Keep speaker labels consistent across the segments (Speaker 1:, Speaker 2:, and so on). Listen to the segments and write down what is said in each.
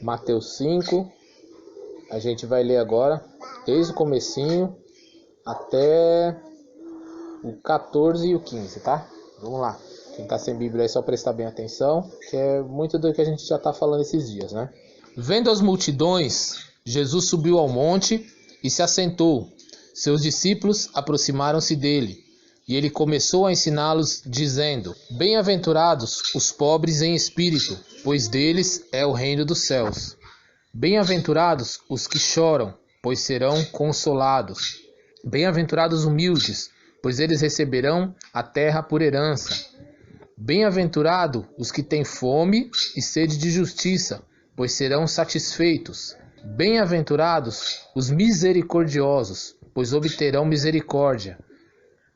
Speaker 1: Mateus 5, a gente vai ler agora, desde o comecinho até o 14 e o 15, tá? Vamos lá. Quem tá sem Bíblia aí, só prestar bem atenção, que é muito do que a gente já tá falando esses dias, né? Vendo as multidões, Jesus subiu ao monte e se assentou. Seus discípulos aproximaram-se dele, e ele começou a ensiná-los, dizendo: Bem-aventurados os pobres em espírito, pois deles é o reino dos céus. Bem-aventurados os que choram, pois serão consolados. Bem-aventurados os humildes, pois eles receberão a terra por herança. Bem-aventurados os que têm fome e sede de justiça, pois serão satisfeitos. Bem-aventurados os misericordiosos, pois obterão misericórdia.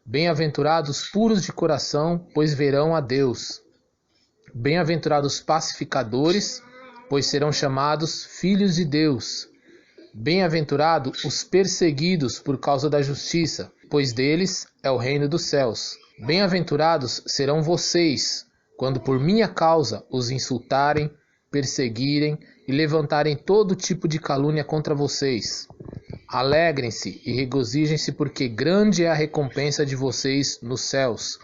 Speaker 1: Bem-aventurados puros de coração, pois verão a Deus. Bem-aventurados pacificadores, pois serão chamados filhos de Deus. Bem-aventurados os perseguidos por causa da justiça, pois deles é o reino dos céus. Bem-aventurados serão vocês, quando por minha causa os insultarem, perseguirem e levantarem todo tipo de calúnia contra vocês. Alegrem-se e regozijem-se, porque grande é a recompensa de vocês nos céus.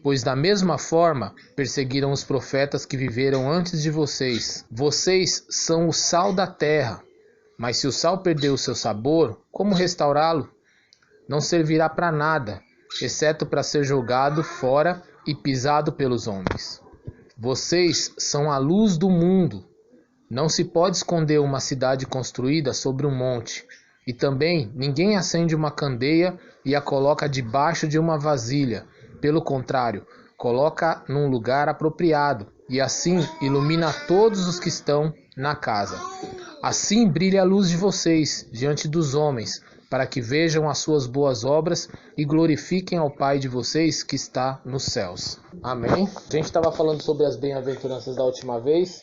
Speaker 1: Pois da mesma forma perseguiram os profetas que viveram antes de vocês. Vocês são o sal da terra, mas se o sal perder o seu sabor, como restaurá-lo? Não servirá para nada, exceto para ser jogado fora e pisado pelos homens. Vocês são a luz do mundo. Não se pode esconder uma cidade construída sobre um monte. E também ninguém acende uma candeia e a coloca debaixo de uma vasilha. Pelo contrário, coloca num lugar apropriado, e assim ilumina todos os que estão na casa. Assim brilha a luz de vocês diante dos homens, para que vejam as suas boas obras e glorifiquem ao Pai de vocês que está nos céus. Amém? A gente estava falando sobre as bem-aventuranças da última vez,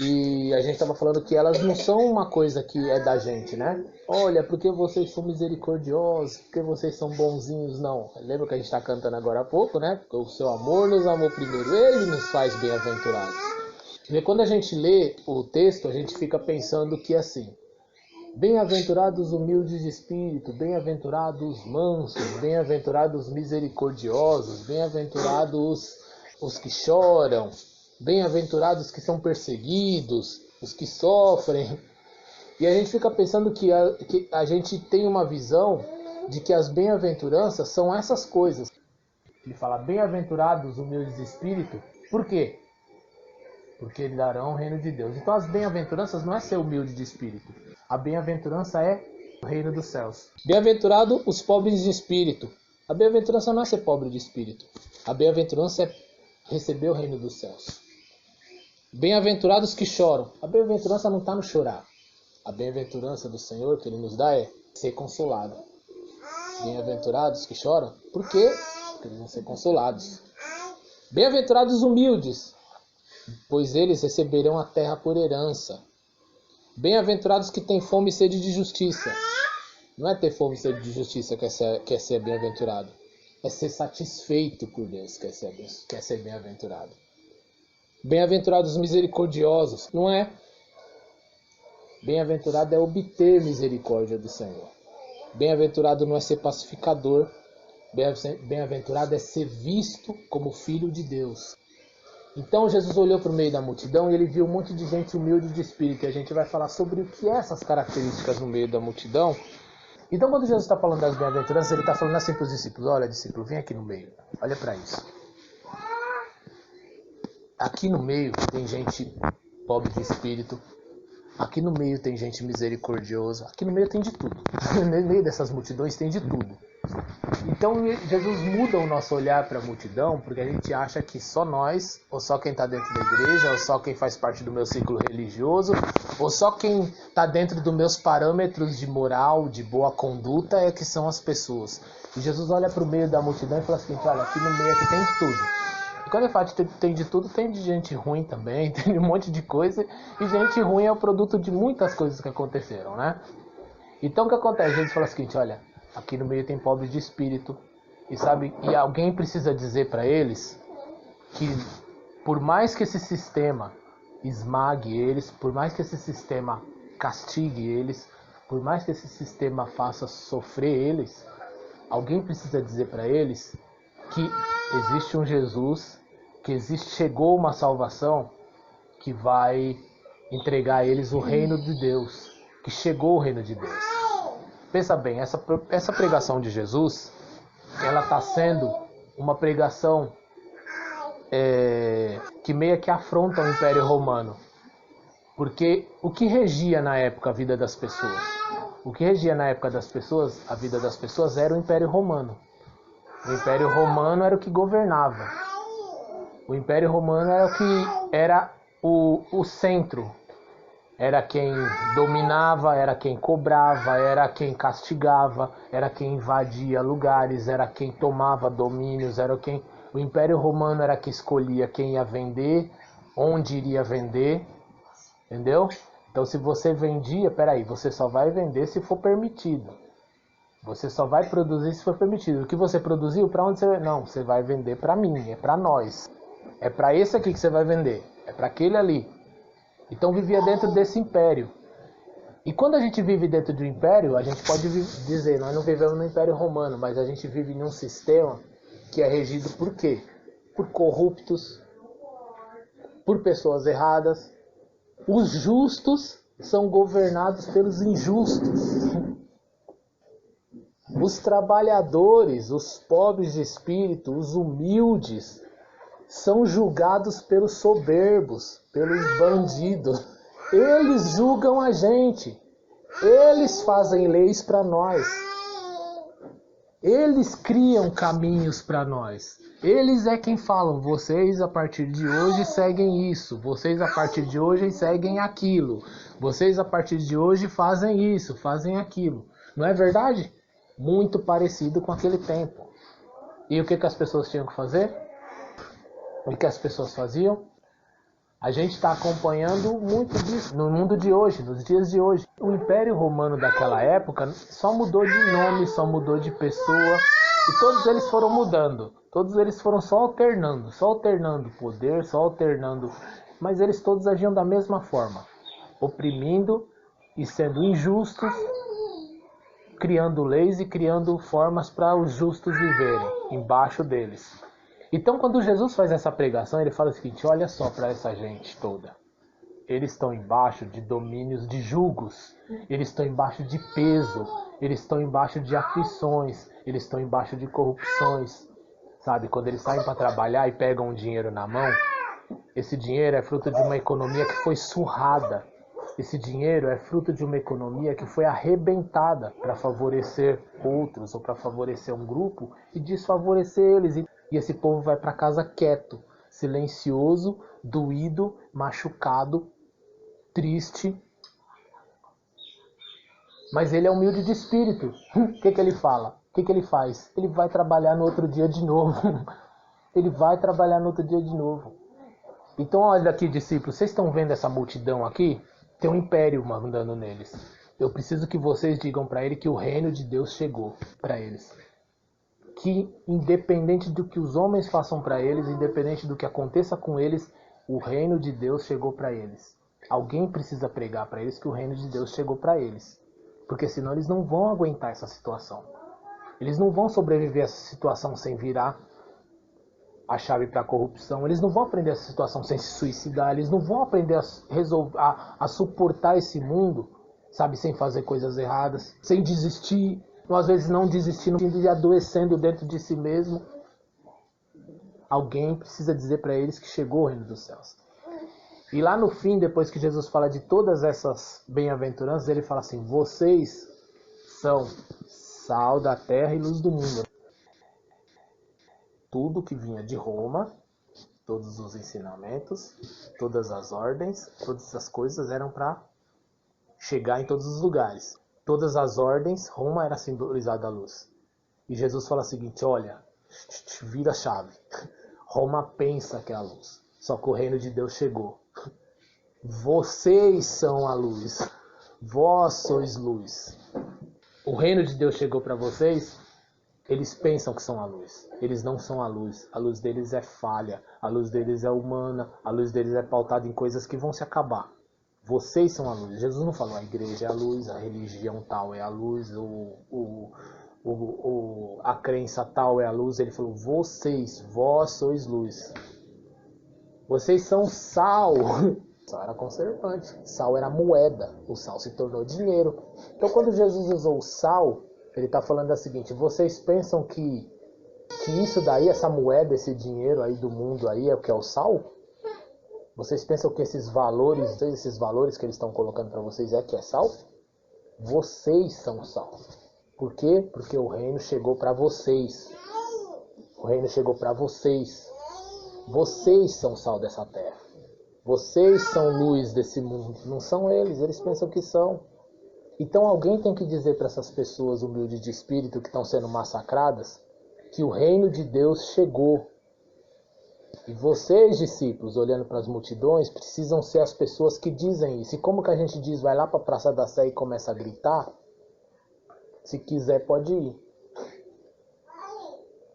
Speaker 1: e a gente estava falando que elas não são uma coisa que é da gente, né? Olha, porque vocês são misericordiosos, porque vocês são bonzinhos, não. Lembra que a gente está cantando agora há pouco, né? Porque o seu amor nos amou primeiro, ele nos faz bem-aventurados. E quando a gente lê o texto, a gente fica pensando que assim: bem-aventurados os humildes de espírito, bem-aventurados os mansos, bem-aventurados os misericordiosos, bem-aventurados os que choram, bem-aventurados os que são perseguidos, os que sofrem. E a gente fica pensando que a gente tem uma visão de que as bem-aventuranças são essas coisas. Ele fala bem-aventurados os humildes de espírito, por quê? Porque eles darão o reino de Deus. Então as bem-aventuranças não é ser humilde de espírito. A bem-aventurança é o reino dos céus. Bem-aventurado os pobres de espírito. A bem-aventurança não é ser pobre de espírito. A bem-aventurança é receber o reino dos céus. Bem-aventurados que choram. A bem-aventurança não está no chorar. A bem-aventurança do Senhor que Ele nos dá é ser consolado. Bem-aventurados que choram. Por quê? Porque eles vão ser consolados. Bem-aventurados os humildes, pois eles receberão a terra por herança. Bem-aventurados que têm fome e sede de justiça. Não é ter fome e sede de justiça que é ser bem-aventurado. É ser satisfeito por Deus que é ser bem-aventurado. Bem-aventurados os misericordiosos. Não é. Bem-aventurado é obter misericórdia do Senhor. Bem-aventurado não é ser pacificador. Bem-aventurado é ser visto como filho de Deus. Então Jesus olhou para o meio da multidão e ele viu um monte de gente humilde de espírito. E a gente vai falar sobre o que é essas características no meio da multidão. Então quando Jesus está falando das bem-aventuranças, ele está falando assim para os discípulos: olha, discípulo, vem aqui no meio. Olha para isso. Aqui no meio tem gente pobre de espírito. Aqui no meio tem gente misericordiosa. Aqui no meio tem de tudo. No meio dessas multidões tem de tudo. Então Jesus muda o nosso olhar para a multidão, porque a gente acha que só nós, ou só quem está dentro da igreja, ou só quem faz parte do meu ciclo religioso, ou só quem está dentro dos meus parâmetros de moral, de boa conduta, é que são as pessoas. E Jesus olha para o meio da multidão e fala assim: olha, aqui no meio aqui tem de tudo. E quando ele fala que tem de tudo, tem de gente ruim também, tem de um monte de coisa, e gente ruim é o produto de muitas coisas que aconteceram, né? Então o que acontece? Jesus fala o seguinte: olha, aqui no meio tem pobres de espírito. E sabe, e alguém precisa dizer para eles que por mais que esse sistema esmague eles, por mais que esse sistema castigue eles, por mais que esse sistema faça sofrer eles, alguém precisa dizer para eles que existe um Jesus, que chegou uma salvação que vai entregar a eles o reino de Deus, que chegou o reino de Deus. Pensa bem, essa pregação de Jesus, ela está sendo uma pregação que meio que afronta o Império Romano. Porque o que regia na época a vida das pessoas? O que regia na época das pessoas, a vida das pessoas, era o Império Romano. O Império Romano era o que governava. O Império Romano era o centro. Era quem dominava, era quem cobrava, era quem castigava, era quem invadia lugares, era quem tomava domínios, o Império Romano era que escolhia quem ia vender, onde iria vender, entendeu? Então se você vendia, você só vai vender se for permitido. Você só vai produzir se for permitido. O que você produziu, para onde você vai? Não, você vai vender para mim, é para nós. É para esse aqui que você vai vender, é para aquele ali. Então vivia dentro desse império. E quando a gente vive dentro de um império, a gente pode dizer, nós não vivemos no Império Romano, mas a gente vive em um sistema que é regido por quê? Por corruptos, por pessoas erradas. Os justos são governados pelos injustos. Os trabalhadores, os pobres de espírito, os humildes, são julgados pelos soberbos, pelos bandidos. Eles julgam a gente. Eles fazem leis para nós. Eles criam caminhos para nós. Eles é quem falam, vocês a partir de hoje seguem isso, vocês a partir de hoje seguem aquilo, vocês a partir de hoje fazem isso, fazem aquilo. Não é verdade? Muito parecido com aquele tempo. E o que as pessoas tinham que fazer? O que as pessoas faziam? A gente está acompanhando muito disso no mundo de hoje, nos dias de hoje. O Império Romano daquela época só mudou de nome, só mudou de pessoa, e todos eles foram mudando. Todos eles foram só alternando poder, só alternando. Mas eles todos agiam da mesma forma, oprimindo e sendo injustos, criando leis e criando formas para os justos viverem embaixo deles. Então, quando Jesus faz essa pregação, ele fala o seguinte: olha só para essa gente toda. Eles estão embaixo de domínios, de julgos. Eles estão embaixo de peso. Eles estão embaixo de aflições. Eles estão embaixo de corrupções. Sabe, quando eles saem para trabalhar e pegam um dinheiro na mão, esse dinheiro é fruto de uma economia que foi surrada. Esse dinheiro é fruto de uma economia que foi arrebentada para favorecer outros ou para favorecer um grupo e desfavorecer eles. E esse povo vai para casa quieto, silencioso, doído, machucado, triste. Mas ele é humilde de espírito. O que ele fala? O que ele faz? Ele vai trabalhar no outro dia de novo. Ele vai trabalhar no outro dia de novo. Então olha aqui, discípulos, vocês estão vendo essa multidão aqui? Tem um império mandando neles. Eu preciso que vocês digam para ele que o reino de Deus chegou para eles. Que independente do que os homens façam para eles, independente do que aconteça com eles, o reino de Deus chegou para eles. Alguém precisa pregar para eles que o reino de Deus chegou para eles. Porque senão eles não vão aguentar essa situação. Eles não vão sobreviver a essa situação sem virar a chave para a corrupção. Eles não vão aprender essa situação sem se suicidar. Eles não vão aprender a suportar esse mundo, sabe, sem fazer coisas erradas, sem desistir. Ou às vezes não desistindo e adoecendo dentro de si mesmo. Alguém precisa dizer para eles que chegou o reino dos céus. E lá no fim, depois que Jesus fala de todas essas bem-aventuranças, ele fala assim: vocês são sal da terra e luz do mundo. Tudo que vinha de Roma, todos os ensinamentos, todas as ordens, todas as coisas eram para chegar em todos os lugares. Todas as ordens, Roma era simbolizada a luz. E Jesus fala o seguinte: olha, vira a chave. Roma pensa que é a luz. Só que o reino de Deus chegou. Vocês são a luz. Vós sois luz. O reino de Deus chegou para vocês Eles pensam que são a luz. Eles não são a luz. A luz deles é falha. A luz deles é humana. A luz deles é pautada em coisas que vão se acabar. Vocês são a luz. Jesus não falou a igreja é a luz, a religião tal é a luz, a crença tal é a luz. Ele falou, vós sois luz. Vocês são sal. Sal era conservante. Sal era moeda. O sal se tornou dinheiro. Então quando Jesus usou o sal, ele está falando o seguinte, vocês pensam que isso daí, essa moeda, esse dinheiro aí do mundo aí é o que é o sal? Vocês pensam que esses valores que eles estão colocando para vocês é que é sal? Vocês são sal. Por quê? Porque o reino chegou para vocês. O reino chegou para vocês. Vocês são sal dessa terra. Vocês são luz desse mundo. Não são eles, eles pensam que são. Então alguém tem que dizer para essas pessoas humildes de espírito que estão sendo massacradas que o reino de Deus chegou. E vocês, discípulos, olhando para as multidões, precisam ser as pessoas que dizem isso. E como que a gente diz, vai lá para a Praça da Sé e começa a gritar? Se quiser pode ir.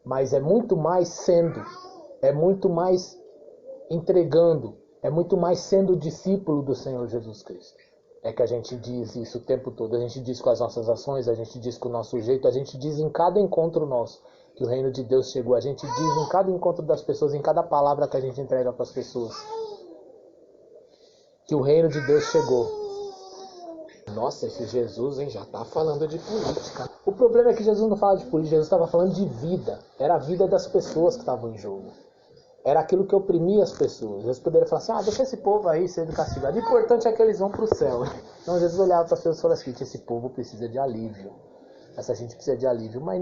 Speaker 1: Mas é muito mais sendo, é muito mais entregando, é muito mais sendo discípulo do Senhor Jesus Cristo. É que a gente diz isso o tempo todo, a gente diz com as nossas ações, a gente diz com o nosso jeito, a gente diz em cada encontro nosso que o reino de Deus chegou, a gente diz em cada encontro das pessoas, em cada palavra que a gente entrega para as pessoas, que o reino de Deus chegou. Nossa, esse Jesus, hein, já está falando de política. O problema é que Jesus não fala de política, Jesus estava falando de vida, era a vida das pessoas que estavam em jogo. Era aquilo que oprimia as pessoas. Jesus poderia falar assim, deixa esse povo aí sendo castigado. O importante é que eles vão para o céu. Então Jesus olhava para as pessoas e falava assim, esse povo precisa de alívio. Essa gente precisa de alívio. Mas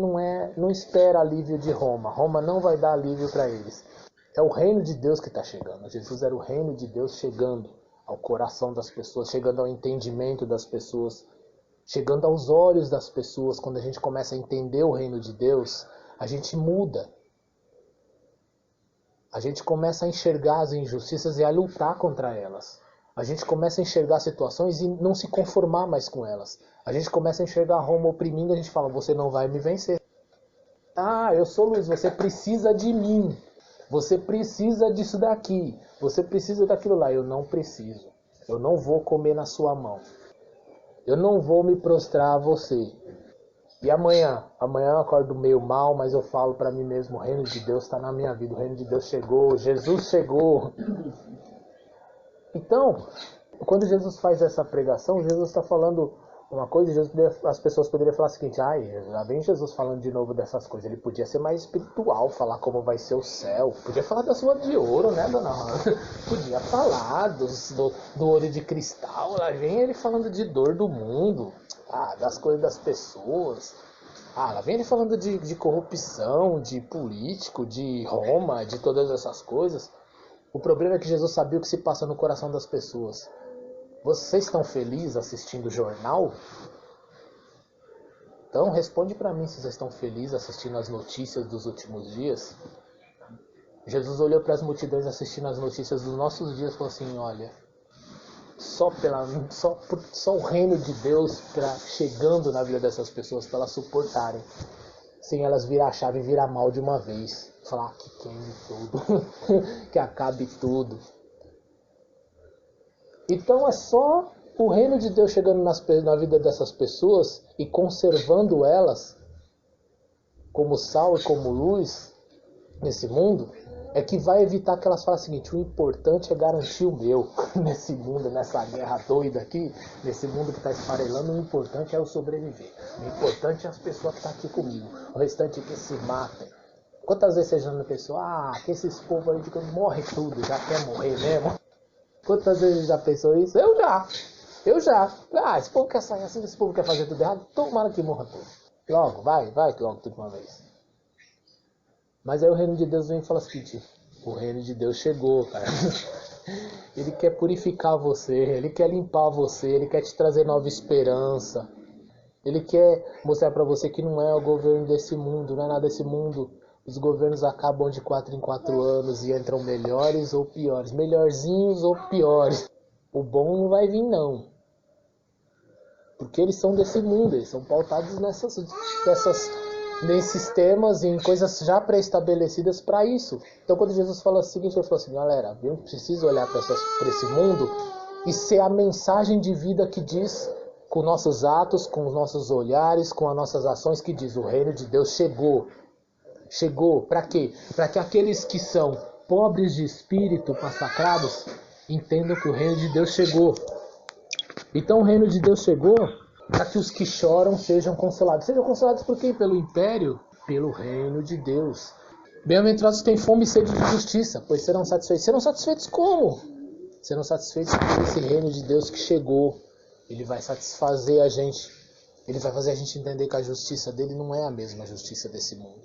Speaker 1: não espera alívio de Roma. Roma não vai dar alívio para eles. É o reino de Deus que está chegando. Jesus era o reino de Deus chegando ao coração das pessoas, chegando ao entendimento das pessoas, chegando aos olhos das pessoas. Quando a gente começa a entender o reino de Deus, a gente muda. A gente começa a enxergar as injustiças e a lutar contra elas. A gente começa a enxergar situações e não se conformar mais com elas. A gente começa a enxergar Roma oprimindo e a gente fala, você não vai me vencer. Eu sou luz, você precisa de mim. Você precisa disso daqui. Você precisa daquilo lá. Eu não preciso. Eu não vou comer na sua mão. Eu não vou me prostrar a você. E amanhã eu acordo meio mal, mas eu falo para mim mesmo, o reino de Deus está na minha vida, o reino de Deus chegou, Jesus chegou. Então, quando Jesus faz essa pregação, Jesus está falando uma coisa, as pessoas poderiam falar o seguinte, já vem Jesus falando de novo dessas coisas, ele podia ser mais espiritual, falar como vai ser o céu, podia falar das ruas de ouro, né, dona Rosa? Podia falar do olho de cristal, lá vem ele falando de dor do mundo. Das coisas das pessoas. Lá vem ele falando de corrupção, de político, de Roma, de todas essas coisas. O problema é que Jesus sabia o que se passa no coração das pessoas. Vocês estão felizes assistindo o jornal? Então responde para mim se vocês estão felizes assistindo as notícias dos últimos dias. Jesus olhou para as multidões assistindo as notícias dos nossos dias e falou assim, olha, só o reino de Deus chegando na vida dessas pessoas para elas suportarem, sem elas virar a chave e virar mal de uma vez, falar que queime tudo, que acabe tudo. Então é só o reino de Deus chegando na vida dessas pessoas e conservando elas como sal e como luz nesse mundo, é que vai evitar que elas falem o seguinte, o importante é garantir o meu nesse mundo, nessa guerra doida aqui, nesse mundo que está esfarelando, o importante é eu sobreviver. O importante é as pessoas que estão aqui comigo, o restante é que se matem. Quantas vezes você já na pessoa, que esses povos aí de morre tudo, já quer morrer mesmo? Quantas vezes já pensou isso? Eu já. Esse povo quer sair assim, esse povo quer fazer tudo errado, tomara que morra tudo. Logo, vai logo tudo de uma vez. Mas aí o reino de Deus vem e fala o seguinte, o reino de Deus chegou, cara. Ele quer purificar você, ele quer limpar você, ele quer te trazer nova esperança. Ele quer mostrar para você que não é o governo desse mundo, não é nada desse mundo. Os governos acabam de 4 em 4 anos e entram melhores ou piores, melhorzinhos ou piores. O bom não vai vir não. Porque eles são desse mundo, eles são pautados nessas nesses temas e em coisas já pré-estabelecidas para isso. Então quando Jesus fala o seguinte, ele falou assim, galera, eu preciso olhar para esse mundo e ser a mensagem de vida que diz, com nossos atos, com os nossos olhares, com as nossas ações, que diz, o reino de Deus chegou. Chegou, para quê? Para que aqueles que são pobres de espírito, massacrados, entendam que o reino de Deus chegou. Então o reino de Deus chegou para que os que choram sejam consolados. Sejam consolados por quem? Pelo império? Pelo reino de Deus. Bem-aventurados que têm fome e sede de justiça, pois serão satisfeitos. Serão satisfeitos como? Serão satisfeitos por esse reino de Deus que chegou. Ele vai satisfazer a gente. Ele vai fazer a gente entender que a justiça dele não é a mesma justiça desse mundo.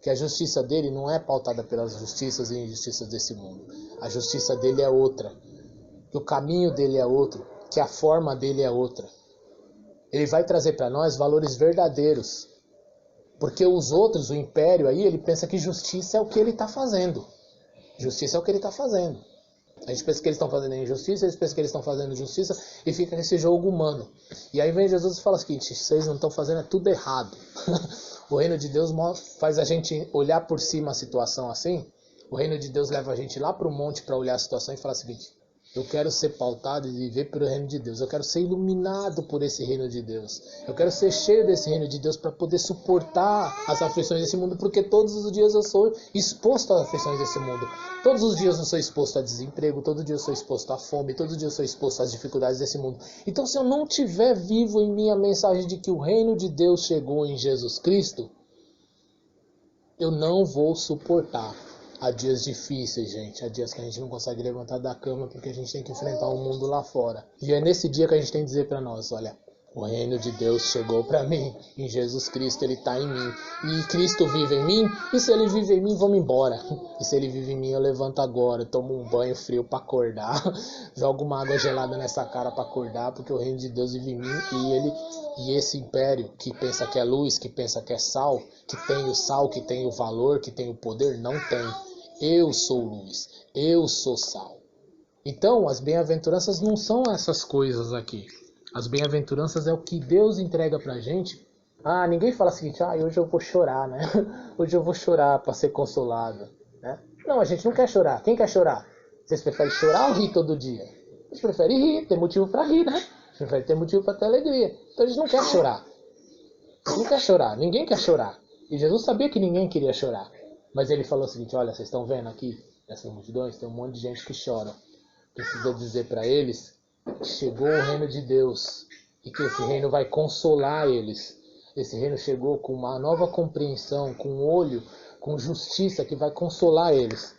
Speaker 1: Que a justiça dele não é pautada pelas justiças e injustiças desse mundo. A justiça dele é outra. Que o caminho dele é outro. Que a forma dele é outra. Ele vai trazer para nós valores verdadeiros. Porque os outros, o império aí, ele pensa que justiça é o que ele está fazendo. Justiça é o que ele está fazendo. A gente pensa que eles estão fazendo injustiça, eles pensam que eles estão fazendo justiça e fica nesse jogo humano. E aí vem Jesus e fala o seguinte, vocês não estão fazendo, é tudo errado. O reino de Deus faz a gente olhar por cima a situação assim. O reino de Deus leva a gente lá para o monte para olhar a situação e falar o seguinte, eu quero ser pautado e viver pelo reino de Deus. Eu quero ser iluminado por esse reino de Deus. Eu quero ser cheio desse reino de Deus para poder suportar as aflições desse mundo. Porque todos os dias eu sou exposto às aflições desse mundo. Todos os dias eu sou exposto a desemprego. Todo dia eu sou exposto à fome. Todo dia eu sou exposto às dificuldades desse mundo. Então se eu não tiver vivo em mim a mensagem de que o reino de Deus chegou em Jesus Cristo, eu não vou suportar. Há dias difíceis, gente. Há dias que a gente não consegue levantar da cama porque a gente tem que enfrentar o mundo lá fora. E é nesse dia que a gente tem que dizer para nós, olha, o reino de Deus chegou para mim. Em Jesus Cristo ele está em mim. E Cristo vive em mim. E se ele vive em mim, vamos embora. E se ele vive em mim, eu levanto agora. Tomo um banho frio para acordar. Jogo uma água gelada nessa cara para acordar. Porque o reino de Deus vive em mim. E esse império que pensa que é luz, que pensa que é sal, que tem o sal, que tem o valor, que tem o poder, não tem. Eu sou luz, eu sou sal. Então, as bem-aventuranças não são essas coisas aqui. As bem-aventuranças é o que Deus entrega pra gente. Ah, ninguém fala o seguinte, hoje eu vou chorar, né? Hoje eu vou chorar para ser consolado, né? Não, a gente não quer chorar. Quem quer chorar? Vocês preferem chorar ou rir todo dia? Vocês preferem rir, ter motivo para rir, né? Vocês preferem ter motivo para ter alegria. Então a gente não quer chorar. Não quer chorar, ninguém quer chorar. E Jesus sabia que ninguém queria chorar. Mas ele falou o seguinte, olha, vocês estão vendo aqui, nessas multidões, tem um monte de gente que chora. Precisa dizer para eles que chegou o reino de Deus e que esse reino vai consolar eles. Esse reino chegou com uma nova compreensão, com olho, com justiça que vai consolar eles.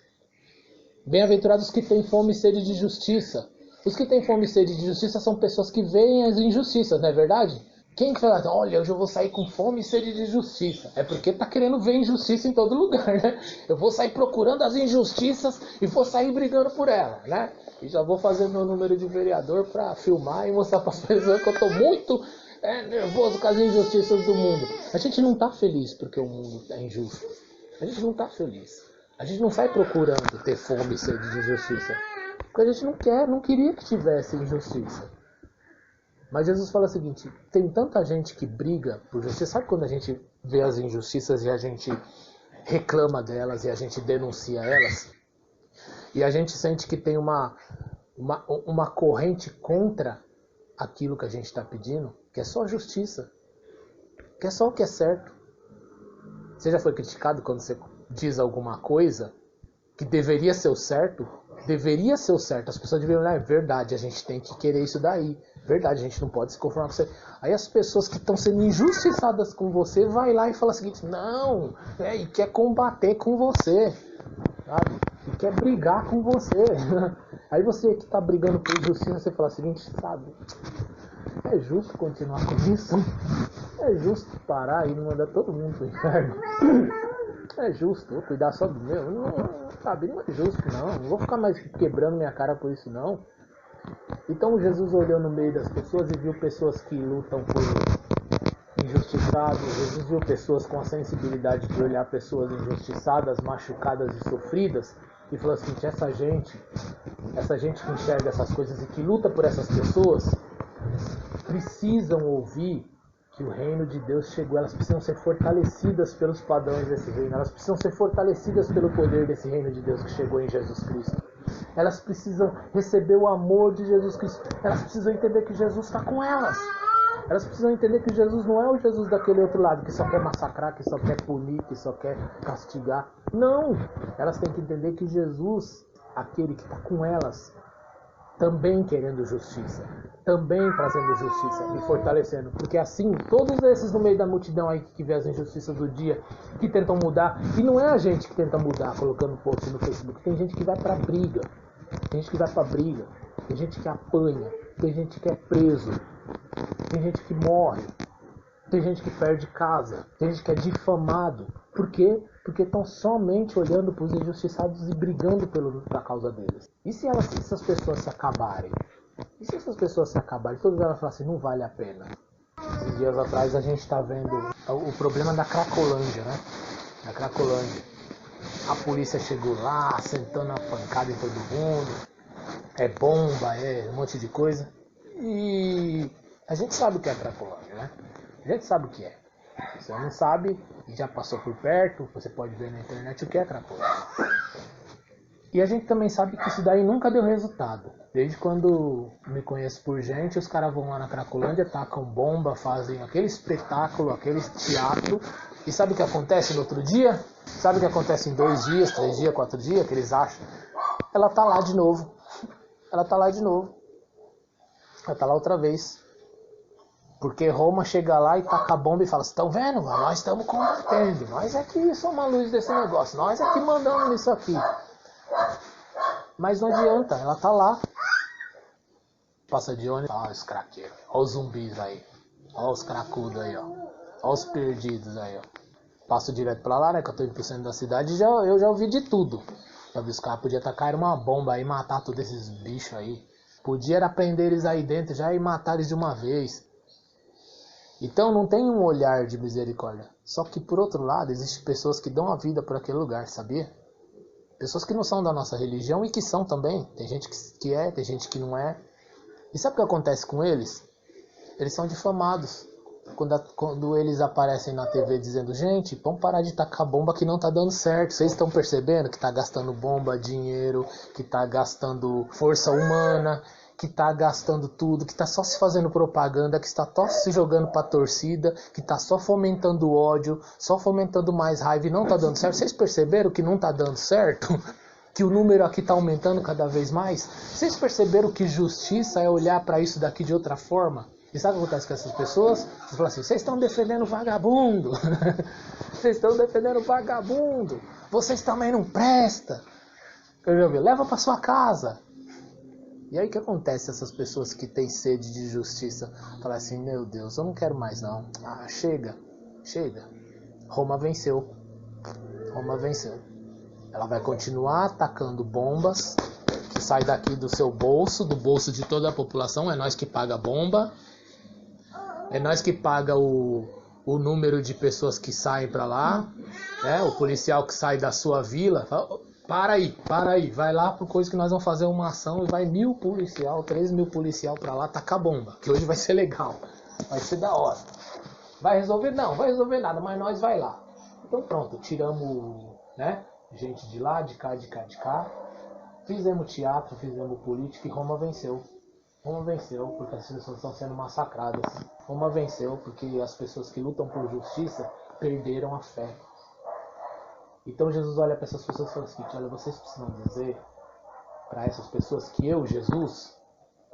Speaker 1: Bem-aventurados que têm fome e sede de justiça. Os que têm fome e sede de justiça são pessoas que veem as injustiças, não é verdade? Quem que fala, olha, hoje eu vou sair com fome e sede de justiça? É porque tá querendo ver injustiça em todo lugar, né? Eu vou sair procurando as injustiças e vou sair brigando por elas, né? E já vou fazer meu número de vereador para filmar e mostrar para as pessoas que eu tô muito nervoso com as injustiças do mundo. A gente não tá feliz porque o mundo é injusto. A gente não tá feliz. A gente não sai procurando ter fome e sede de justiça. Porque a gente não queria que tivesse injustiça. Mas Jesus fala o seguinte, tem tanta gente que briga por justiça. Sabe quando a gente vê as injustiças e a gente reclama delas e a gente denuncia elas? E a gente sente que tem uma corrente contra aquilo que a gente está pedindo, que é só justiça, que é só o que é certo. Você já foi criticado quando você diz alguma coisa que deveria ser o certo? Deveria ser o certo. As pessoas deveriam olhar, é verdade, a gente tem que querer isso daí. Verdade, a gente não pode se conformar com você. Aí as pessoas que estão sendo injustiçadas com você, vai lá e fala o seguinte, não, e quer combater com você, sabe? E quer brigar com você. Aí você que está brigando por justiça, você fala o seguinte, sabe? É justo continuar com isso? É justo parar e não mandar todo mundo pro inferno? É justo, vou cuidar só do meu? Não, sabe, não é justo não vou ficar mais quebrando minha cara por isso não. Então Jesus olhou no meio das pessoas e viu pessoas que lutam por injustiçados. Jesus viu pessoas com a sensibilidade de olhar pessoas injustiçadas, machucadas e sofridas e falou assim, essa gente que enxerga essas coisas e que luta por essas pessoas precisam ouvir que o reino de Deus chegou, elas precisam ser fortalecidas pelos padrões desse reino, elas precisam ser fortalecidas pelo poder desse reino de Deus que chegou em Jesus Cristo. Elas precisam receber o amor de Jesus Cristo, elas precisam entender que Jesus está com elas. Elas precisam entender que Jesus não é o Jesus daquele outro lado, que só quer massacrar, que só quer punir, que só quer castigar. Não! Elas têm que entender que Jesus, aquele que está com elas, também querendo justiça, também trazendo justiça e fortalecendo. Porque assim, todos esses no meio da multidão aí que vê as injustiças do dia, que tentam mudar, e não é a gente que tenta mudar colocando post no Facebook, tem gente que vai pra briga, tem gente que vai pra briga, tem gente que apanha, tem gente que é preso, tem gente que morre, tem gente que perde casa, tem gente que é difamado. Por quê? Porque estão somente olhando para os injustiçados e brigando pela causa deles. E se essas pessoas se acabarem? E se essas pessoas se acabarem? Todas elas falam assim, não vale a pena. Esses dias atrás a gente está vendo o problema da Cracolândia, né? Da Cracolândia. A polícia chegou lá, sentando a pancada em todo mundo. É bomba, é um monte de coisa. E a gente sabe o que é Cracolândia, né? A gente sabe o que é. Se você não sabe e já passou por perto, você pode ver na internet o que é Cracolândia. E a gente também sabe que isso daí nunca deu resultado. Desde quando me conheço por gente, os caras vão lá na Cracolândia, tacam bomba, fazem aquele espetáculo, aquele teatro. E sabe o que acontece no outro dia? Sabe o que acontece em 2 dias, 3 dias, 4 dias, que eles acham? Ela tá lá de novo. Ela tá lá de novo. Ela tá lá outra vez. Porque Roma chega lá e taca a bomba e fala, estão vendo? Nós estamos combatendo. Nós é que somos a luz desse negócio. Nós é que mandamos nisso aqui. Mas não adianta, ela tá lá. Passa de ônibus, olha os craqueiros. Olha os zumbis aí. Olha os cracudos aí, ó. Olha os perdidos aí, ó. Passo direto pra lá, né? Que eu tô indo pro centro da cidade e eu já ouvi de tudo. Já vi os caras podiam tacar uma bomba aí e matar todos esses bichos aí. Podia era prender eles aí dentro já e matar eles de uma vez. Então não tem um olhar de misericórdia. Só que por outro lado, existem pessoas que dão a vida por aquele lugar, sabia? Pessoas que não são da nossa religião e que são também. Tem gente que é, tem gente que não é. E sabe o que acontece com eles? Eles são difamados. Quando eles aparecem na TV dizendo, gente, vamos parar de tacar bomba que não tá dando certo. Vocês estão percebendo que tá gastando bomba, dinheiro, que tá gastando força humana, que tá gastando tudo, que tá só se fazendo propaganda, que está só se jogando pra torcida, que tá só fomentando ódio, só fomentando mais raiva e não tá dando certo. Vocês perceberam que não tá dando certo? Que o número aqui tá aumentando cada vez mais? Vocês perceberam que justiça é olhar pra isso daqui de outra forma? E sabe o que acontece com essas pessoas? Eles falam assim, vocês estão defendendo vagabundo. Vocês estão defendendo vagabundo. Vocês também não prestam. Eu já vi, leva pra sua casa. E aí o que acontece essas pessoas que têm sede de justiça? Falam assim, meu Deus, eu não quero mais não. Ah, chega. Roma venceu. Roma venceu. Ela vai continuar atacando bombas que saem daqui do seu bolso, do bolso de toda a população. É nós que paga a bomba. É nós que paga o número de pessoas que saem para lá. O policial que sai da sua vila. Fala, para aí. Vai lá por coisa que nós vamos fazer uma ação e vai 1.000 policial, 3.000 policial para lá tacar bomba. Que hoje vai ser legal. Vai ser da hora. Vai resolver? Não, vai resolver nada, mas nós vai lá. Então pronto, tiramos, né? Gente de lá, de cá. Fizemos teatro, fizemos política e Roma venceu. Roma venceu porque as pessoas estão sendo massacradas. Roma venceu porque as pessoas que lutam por justiça perderam a fé. Então Jesus olha para essas pessoas e fala o seguinte, olha, vocês precisam dizer para essas pessoas que eu, Jesus,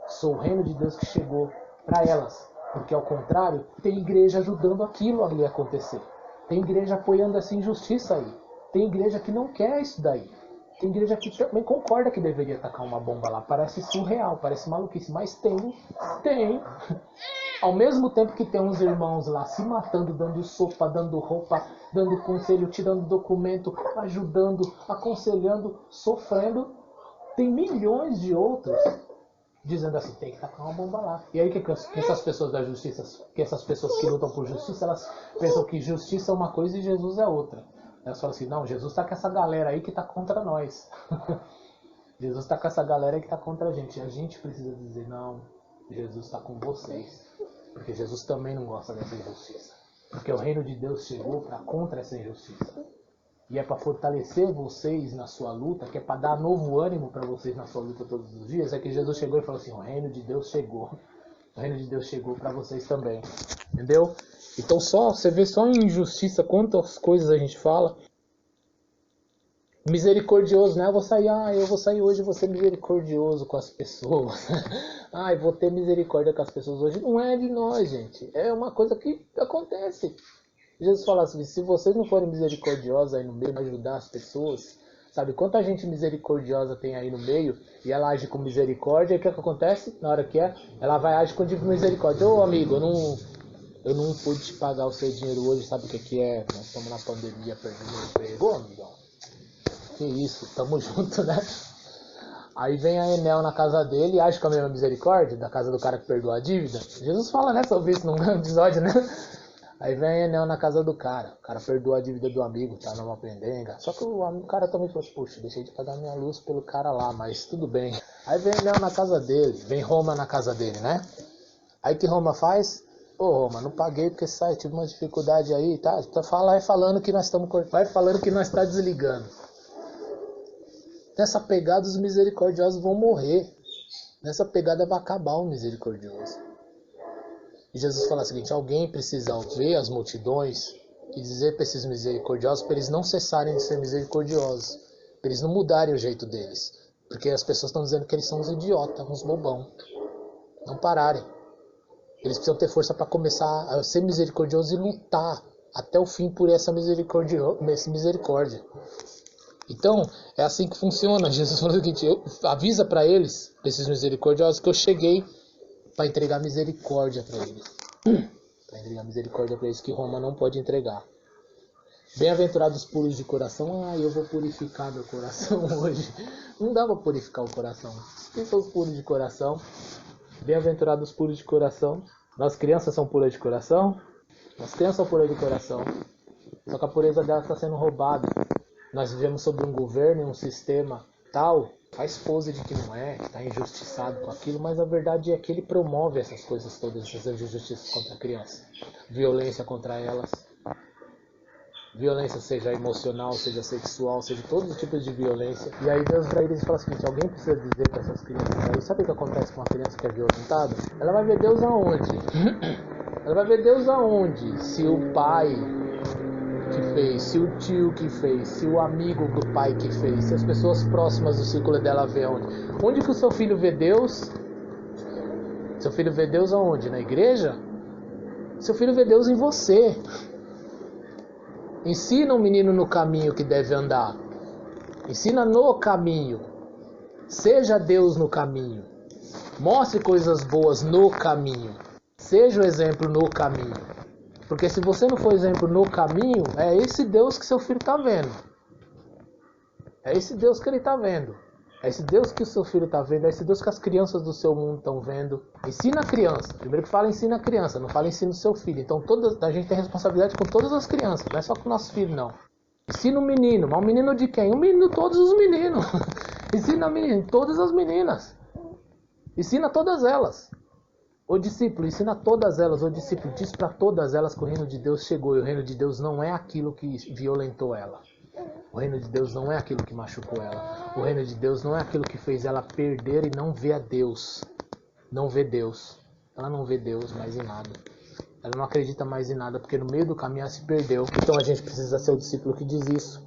Speaker 1: sou o reino de Deus que chegou para elas. Porque ao contrário, tem igreja ajudando aquilo ali a acontecer. Tem igreja apoiando essa injustiça aí. Tem igreja que não quer isso daí. Tem igreja que também concorda que deveria tacar uma bomba lá. Parece surreal, parece maluquice, mas tem. Ao mesmo tempo que tem uns irmãos lá se matando, dando sopa, dando roupa, dando conselho, tirando documento, ajudando, aconselhando, sofrendo, tem milhões de outros dizendo assim, tem que tacar uma bomba lá. E aí que essas pessoas da justiça, que essas pessoas que lutam por justiça, elas pensam que justiça é uma coisa e Jesus é outra. Elas falam assim, não, Jesus está com essa galera aí que está contra nós. Jesus está com essa galera aí que está contra a gente. E a gente precisa dizer, não, Jesus está com vocês. Porque Jesus também não gosta dessa injustiça. Porque o reino de Deus chegou para contra essa injustiça. E é para fortalecer vocês na sua luta, que é para dar novo ânimo para vocês na sua luta todos os dias. É que Jesus chegou e falou assim, o reino de Deus chegou. O reino de Deus chegou para vocês também. Entendeu? Então você vê só em injustiça quantas coisas a gente fala. Misericordioso, né? Eu vou sair hoje e vou ser misericordioso com as pessoas. Eu vou ter misericórdia com as pessoas hoje. Não é de nós, gente. É uma coisa que acontece. Jesus fala assim, se vocês não forem misericordiosos aí no meio, ajudar as pessoas, sabe quanta gente misericordiosa tem aí no meio, e ela age com misericórdia, e o que acontece? Na hora que ela vai agir com misericórdia. Ô amigo, eu não pude te pagar o seu dinheiro hoje, sabe o que é? Nós estamos na pandemia, perdendo o emprego. Ô amigão, que isso, tamo junto, né? Aí vem a Enel na casa dele e age com a mesma misericórdia, da casa do cara que perdoou a dívida. Jesus fala, né, sobre isso num episódio, né? Aí vem a Enel na casa do cara. O cara perdoa a dívida do amigo, tá numa pendenga. Só que o cara também falou assim, puxa, deixei de pagar minha luz pelo cara lá, mas tudo bem. Aí vem a Enel na casa dele, vem Roma na casa dele, né? Aí que Roma faz? Ô Roma, não paguei porque sai, tive uma dificuldade aí, tá? Vai falando que nós estamos cortando, vai falando que nós está desligando. Nessa pegada os misericordiosos vão morrer. Nessa pegada vai acabar o misericordioso. E Jesus fala o seguinte, alguém precisa ver as multidões e dizer para esses misericordiosos para eles não cessarem de ser misericordiosos, para eles não mudarem o jeito deles. Porque as pessoas estão dizendo que eles são uns idiotas, uns bobão. Não pararem. Eles precisam ter força para começar a ser misericordiosos e lutar até o fim por essa misericórdia. Então, é assim que funciona. Jesus falou o seguinte, avisa para eles, para esses misericordiosos, que eu cheguei para entregar misericórdia para eles. Para entregar misericórdia para eles que Roma não pode entregar. Bem-aventurados puros de coração. Eu vou purificar meu coração hoje. Não dá para purificar o coração. Quem são os puros de coração? Bem-aventurados puros de coração. Nós crianças são puras de coração? As crianças são puras de coração. Só que a pureza delas está sendo roubada. Nós vivemos sob um governo e um sistema tal, faz pose de que não é, que está injustiçado com aquilo, mas a verdade é que ele promove essas coisas todas, essas injustiças contra a criança. Violência contra elas. Violência seja emocional, seja sexual, seja todos os tipos de violência. E aí Deus para eles fala o seguinte, alguém precisa dizer para essas crianças aí, sabe o que acontece com uma criança que é violentada? Ela vai ver Deus aonde? Ela vai ver Deus aonde? Se o pai que fez, se o tio que fez, se o amigo do pai que fez, se as pessoas próximas do círculo dela vê onde? Onde que o seu filho vê Deus? Seu filho vê Deus aonde? Na igreja? Seu filho vê Deus em você. Ensina o menino no caminho que deve andar. Ensina no caminho. Seja Deus no caminho. Mostre coisas boas no caminho. Seja o exemplo no caminho. Porque se você não for exemplo no caminho, é esse Deus que seu filho está vendo. É esse Deus que ele está vendo. É esse Deus que o seu filho está vendo. É esse Deus que as crianças do seu mundo estão vendo. Ensina a criança. Primeiro que fala, ensina a criança. Não fala, ensina o seu filho. Então a gente tem responsabilidade com todas as crianças. Não é só com o nosso filho, não. Ensina o menino. Mas o menino de quem? O menino, todos os meninos. Ensina a menina, todas as meninas. Ensina todas elas. O discípulo, ensina todas elas. O discípulo diz para todas elas que o reino de Deus chegou. E o reino de Deus não é aquilo que violentou ela. O reino de Deus não é aquilo que machucou ela. O reino de Deus não é aquilo que fez ela perder e não ver a Deus. Não vê Deus. Ela não vê Deus mais em nada. Ela não acredita mais em nada, porque no meio do caminho ela se perdeu. Então a gente precisa ser o discípulo que diz isso.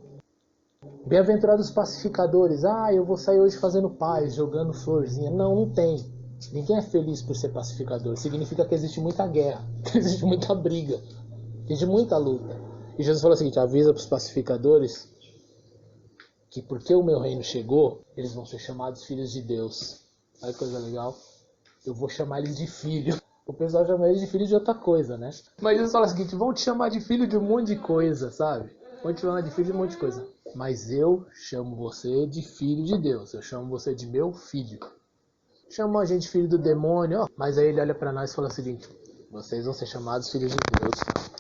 Speaker 1: Bem-aventurados pacificadores. Eu vou sair hoje fazendo paz, jogando florzinha. Não tem. Ninguém é feliz por ser pacificador. Significa que existe muita guerra, que existe muita briga, que existe muita luta. E Jesus falou o seguinte, avisa para os pacificadores que porque o meu reino chegou, eles vão ser chamados filhos de Deus. Olha que coisa legal. Eu vou chamar eles de filho. O pessoal chama eles de filho de outra coisa, né? Mas Jesus fala o seguinte, vão te chamar de filho de um monte de coisa, sabe? Vão te chamar de filho de um monte de coisa. Mas eu chamo você de filho de Deus. Eu chamo você de meu filho. Chamou a gente filho do demônio, mas aí ele olha para nós e fala o seguinte, vocês vão ser chamados filhos de Deus.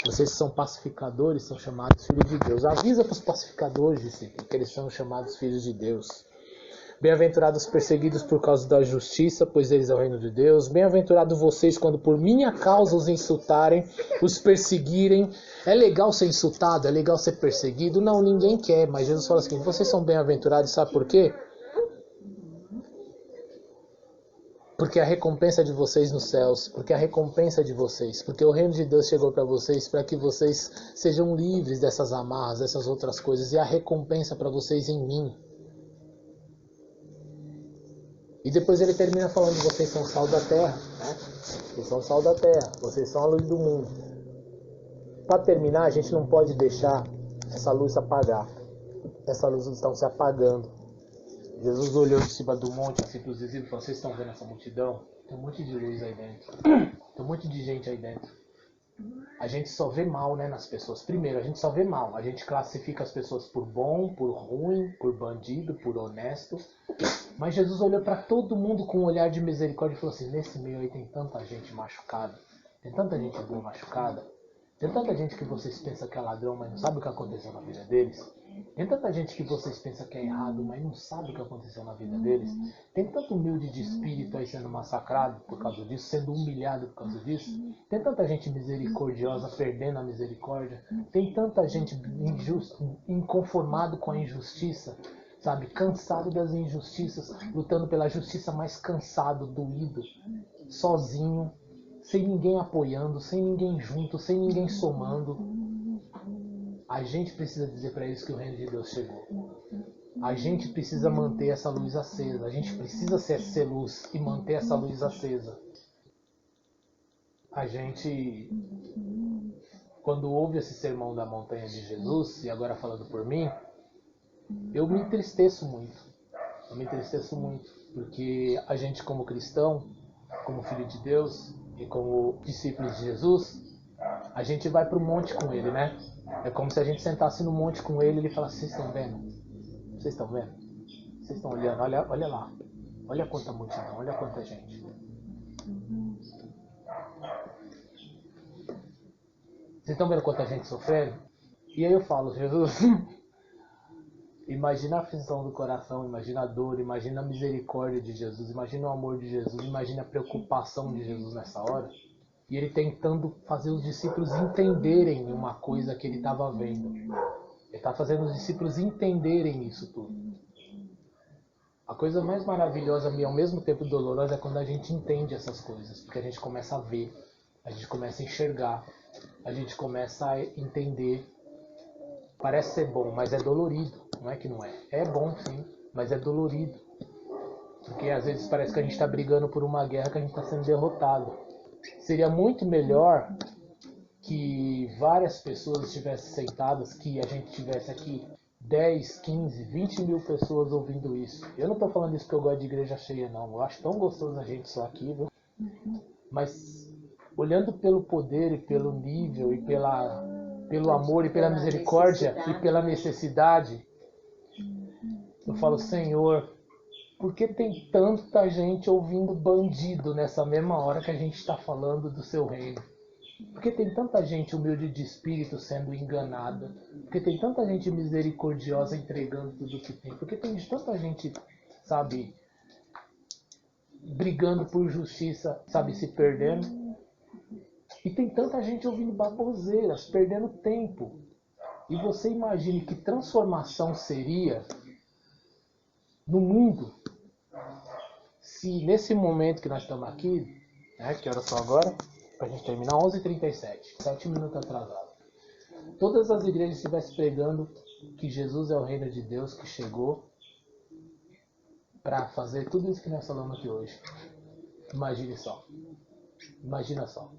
Speaker 1: Vocês que são pacificadores são chamados filhos de Deus. Avisa para os pacificadores, discípulos, que eles são chamados filhos de Deus. Bem-aventurados os perseguidos por causa da justiça, pois eles é o reino de Deus. Bem-aventurados vocês quando por minha causa os insultarem, os perseguirem. É legal ser insultado, é legal ser perseguido? Não, ninguém quer, mas Jesus fala assim, vocês são bem-aventurados, sabe por quê? Porque a recompensa de vocês nos céus, porque a recompensa de vocês, porque o reino de Deus chegou para vocês, para que vocês sejam livres dessas amarras, dessas outras coisas, e a recompensa para vocês em mim. E depois ele termina falando, vocês são sal da terra, né? Vocês são sal da terra, vocês são a luz do mundo. Para terminar, a gente não pode deixar essa luz apagar. Essa luz está se apagando. Jesus olhou de cima do monte assim para os discípulos e falou, vocês estão vendo essa multidão? Tem um monte de luz aí dentro. Tem um monte de gente aí dentro. A gente só vê mal, né, nas pessoas. Primeiro, a gente só vê mal. A gente classifica as pessoas por bom, por ruim, por bandido, por honesto. Mas Jesus olhou para todo mundo com um olhar de misericórdia e falou assim, nesse meio aí tem tanta gente machucada. Tem tanta gente boa machucada. Tem tanta gente que vocês pensam que é ladrão, mas não sabe o que aconteceu na vida deles. Tem tanta gente que vocês pensam que é errado, mas não sabe o que aconteceu na vida deles. Tem tanto humilde de espírito aí sendo massacrado por causa disso, sendo humilhado por causa disso. Tem tanta gente misericordiosa perdendo a misericórdia. Tem tanta gente inconformado com a injustiça, sabe? Cansado das injustiças, lutando pela justiça, mas cansado, doído, sozinho, sem ninguém apoiando, sem ninguém junto, sem ninguém somando. A gente precisa dizer para eles que o reino de Deus chegou. A gente precisa manter essa luz acesa. A gente precisa ser luz e manter essa luz acesa. A gente, quando ouve esse sermão da montanha de Jesus, e agora falando por mim, eu me entristeço muito. Eu me entristeço muito, porque a gente como cristão, como filho de Deus e como discípulos de Jesus, a gente vai para o monte com ele, né? É como se a gente sentasse no monte com ele e ele falasse, vocês estão vendo? Vocês estão vendo? Vocês estão olhando? Olha lá. Olha quanta multidão, olha quanta gente. Vocês estão vendo quanta gente sofrendo? E aí eu falo, Jesus, imagina a aflição do coração, imagina a dor, imagina a misericórdia de Jesus, imagina o amor de Jesus, imagina a preocupação de Jesus nessa hora. E ele tentando fazer os discípulos entenderem uma coisa que ele estava vendo. Ele está fazendo os discípulos entenderem isso tudo. A coisa mais maravilhosa e ao mesmo tempo dolorosa é quando a gente entende essas coisas. Porque a gente começa a ver, a gente começa a enxergar, a gente começa a entender. Parece ser bom, mas é dolorido. Não é que não é. É bom sim, mas é dolorido. Porque às vezes parece que a gente está brigando por uma guerra que a gente está sendo derrotado. Seria muito melhor que várias pessoas estivessem sentadas, que a gente tivesse aqui 10, 15, 20 mil pessoas ouvindo isso. Eu não estou falando isso porque eu gosto de igreja cheia, não. Eu acho tão gostoso a gente só aqui, viu? Mas olhando pelo poder e pelo nível e pelo amor e pela misericórdia e pela necessidade, eu falo, Senhor, por que tem tanta gente ouvindo bandido nessa mesma hora que a gente está falando do seu reino? Por que tem tanta gente humilde de espírito sendo enganada? Por que tem tanta gente misericordiosa entregando tudo que tem? Por que tem tanta gente, sabe, brigando por justiça, sabe, se perdendo? E tem tanta gente ouvindo baboseiras, perdendo tempo. E você imagine que transformação seria no mundo se nesse momento que nós estamos aqui, né, que horas são agora? Pra gente terminar, 11h37, 7 minutos atrasado. Todas as igrejas estivessem pregando que Jesus é o reino de Deus que chegou para fazer tudo isso que nós falamos aqui hoje. Imagine só. Imagina só.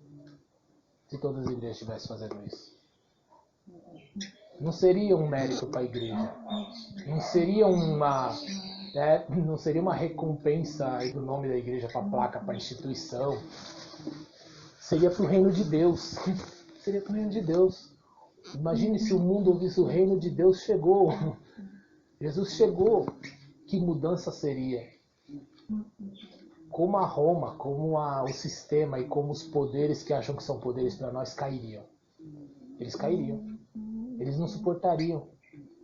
Speaker 1: Se todas as igrejas estivessem fazendo isso. Não seria um mérito para a igreja. Não seria não seria uma recompensa do nome da igreja para a placa, para a instituição. Seria para o reino de Deus. Seria para o reino de Deus. Imagine se o mundo ouvisse o reino de Deus chegou. Jesus chegou. Que mudança seria? Como a Roma, como o sistema e como os poderes que acham que são poderes para nós cairiam. Eles cairiam. Eles não suportariam.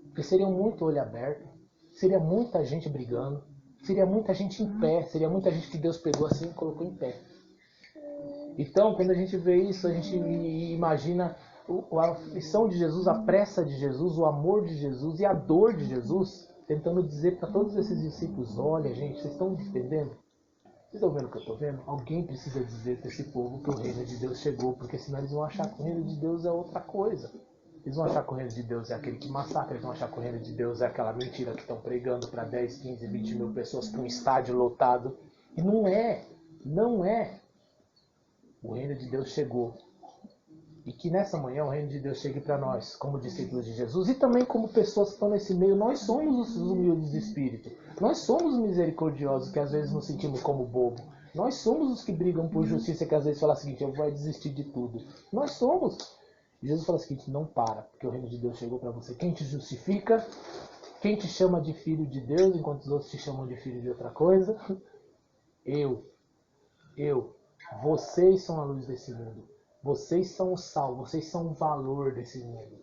Speaker 1: Porque seriam muito olho aberto. Seria muita gente brigando. Seria muita gente em pé, seria muita gente que Deus pegou assim e colocou em pé. Então, quando a gente vê isso, a gente imagina a aflição de Jesus, a pressa de Jesus, o amor de Jesus e a dor de Jesus, tentando dizer para todos esses discípulos: olha, gente, vocês estão entendendo? Vocês estão vendo o que eu estou vendo? Alguém precisa dizer para esse povo que o reino de Deus chegou, porque senão eles vão achar que o reino de Deus é outra coisa. Eles vão achar que o reino de Deus é aquele que massacra, eles vão achar que o reino de Deus é aquela mentira que estão pregando para 10, 15, 20 mil pessoas para um estádio lotado. E não é, não é. O reino de Deus chegou. E que nessa manhã o reino de Deus chegue para nós, como discípulos de Jesus, e também como pessoas que estão nesse meio. Nós somos os humildes de espírito. Nós somos os misericordiosos, que às vezes nos sentimos como bobo. Nós somos os que brigam por justiça, que às vezes falam o seguinte: eu vou desistir de tudo. Nós somos. E Jesus fala o seguinte: não para, porque o reino de Deus chegou para você. Quem te justifica, quem te chama de filho de Deus, enquanto os outros te chamam de filho de outra coisa? Eu. Vocês são a luz desse mundo. Vocês são o sal, vocês são o valor desse mundo.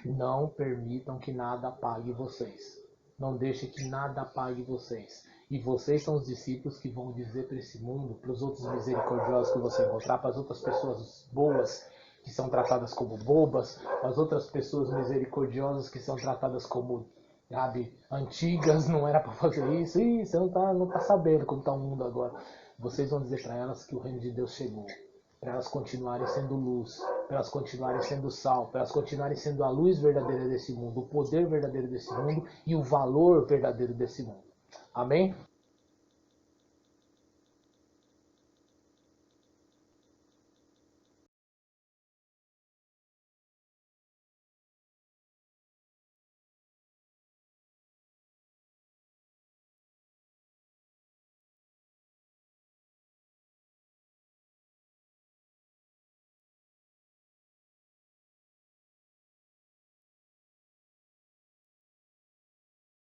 Speaker 1: Não permitam que nada apague vocês. Não deixe que nada apague vocês. E vocês são os discípulos que vão dizer para esse mundo, para os outros misericordiosos que você encontrar, para as outras pessoas boas que são tratadas como bobas, para as outras pessoas misericordiosas que são tratadas como, sabe, antigas, não era para fazer isso. Ih, você não tá sabendo como está o mundo agora. Vocês vão dizer para elas que o reino de Deus chegou. Para elas continuarem sendo luz, para elas continuarem sendo sal, para elas continuarem sendo a luz verdadeira desse mundo, o poder verdadeiro desse mundo e o valor verdadeiro desse mundo. Amém?